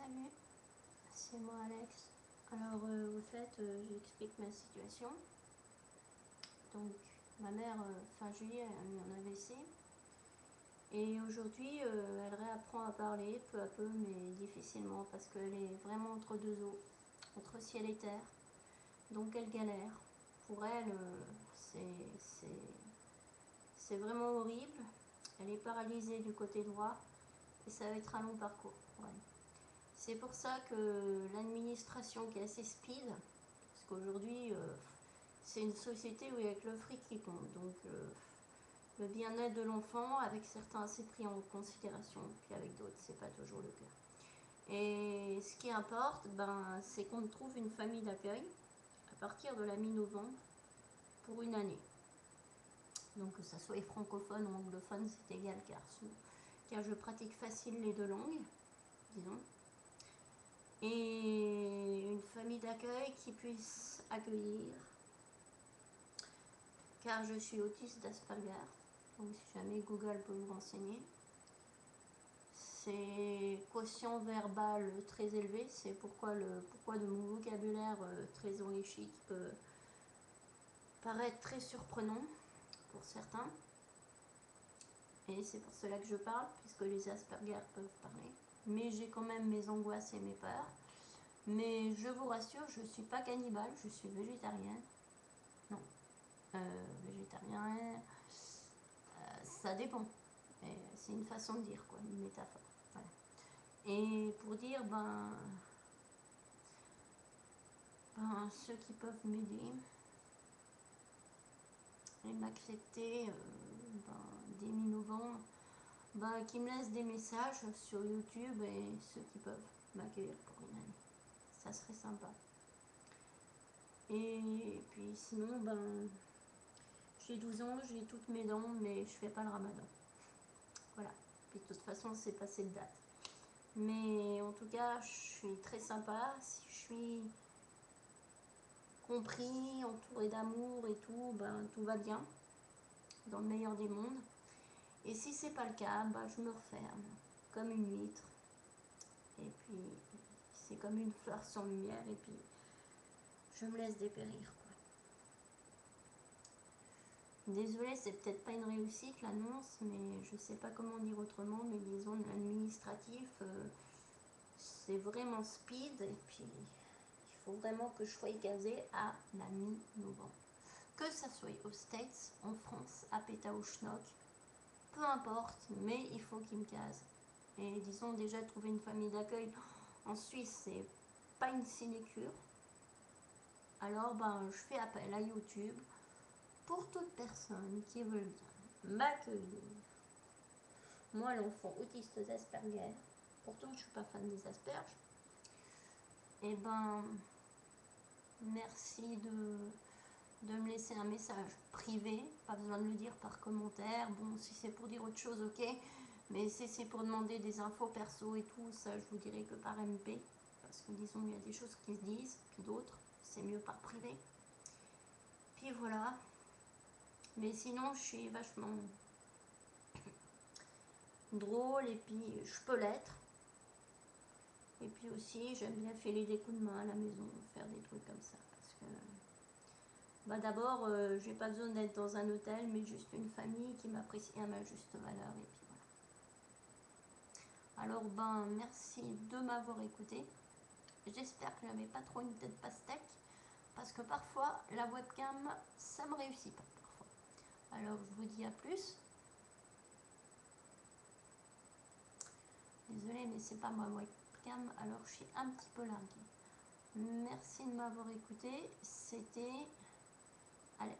Salut, c'est moi Alex. Alors au fait, j'explique ma situation. Donc ma mère, fin juillet, a eu un AVC. Et aujourd'hui, elle réapprend à parler peu à peu, mais difficilement, parce qu'elle est vraiment entre deux eaux, entre ciel et terre. Donc elle galère. Pour elle, c'est vraiment horrible. Elle est paralysée du côté droit et ça va être un long parcours pour elle. C'est pour ça que l'administration qui est assez speed, parce qu'aujourd'hui c'est une société où il n'y a que le fric qui compte, donc le bien-être de l'enfant, avec certains c'est pris en considération, puis avec d'autres c'est pas toujours le cas. Et ce qui importe, c'est qu'on trouve une famille d'accueil à partir de la mi-novembre pour une année. Donc que ça soit francophone ou anglophone, c'est égal, car je pratique facile les deux langues, disons. Et une famille d'accueil qui puisse accueillir, car je suis autiste d'Asperger, donc si jamais Google peut vous renseigner. C'est quotient verbal très élevé, c'est pourquoi de mon vocabulaire très enrichi qui peut paraître très surprenant pour certains. Et c'est pour cela que je parle, puisque les Asperger peuvent parler. Mais j'ai quand même mes angoisses et mes peurs. Mais je vous rassure, je ne suis pas cannibale, je suis végétarienne. Non, végétarien, ça dépend. C'est une façon de dire, quoi, une métaphore. Voilà. Et pour dire, ceux qui peuvent m'aider et m'accepter dès mi-novembre, qui me laissent des messages sur YouTube, et ceux qui peuvent m'accueillir pour une année. Ça serait sympa. Et puis sinon, j'ai 12 ans, j'ai toutes mes dents, mais je fais pas le ramadan. Voilà. Puis de toute façon, c'est passé de date. Mais en tout cas, je suis très sympa. Si je suis compris, entouré d'amour et tout, tout va bien, dans le meilleur des mondes. Et si c'est pas le cas, je me referme, comme une huître. Et puis, c'est comme une fleur sans lumière, et puis je me laisse dépérir, quoi. Désolée, c'est peut-être pas une réussite l'annonce, mais je sais pas comment dire autrement, mais disons l'administratif, c'est vraiment speed, et puis il faut vraiment que je sois gazée à la mi-novembre. Que ça soit aux States, en France, à Péta ou Schnock, peu importe, mais il faut qu'ils me casent. Et disons déjà trouver une famille d'accueil en Suisse, c'est pas une sinécure. Alors je fais appel à YouTube pour toute personne qui veut bien m'accueillir. Moi, l'enfant autiste d'Asperger, pourtant je suis pas fan des asperges, et merci de me laisser un message privé, pas besoin de le dire par commentaire. Bon, si c'est pour dire autre chose, ok, mais si c'est pour demander des infos perso et tout, ça je vous dirai que par MP, parce que disons il y a des choses qui se disent, puis d'autres, c'est mieux par privé. Puis voilà, mais sinon je suis vachement drôle, et puis je peux l'être. Et puis aussi, j'aime bien filer des coups de main à la maison, faire des trucs comme ça, parce que d'abord, j'ai pas besoin d'être dans un hôtel, mais juste une famille qui m'apprécie à ma juste valeur, et puis voilà. Alors merci de m'avoir écouté. J'espère que j'avais pas trop une tête pastèque, parce que parfois la webcam ça me réussit pas parfois. Alors je vous dis à plus. Désolée, mais c'est pas ma webcam, alors je suis un petit peu larguée. Merci de m'avoir écouté. C'était Alex.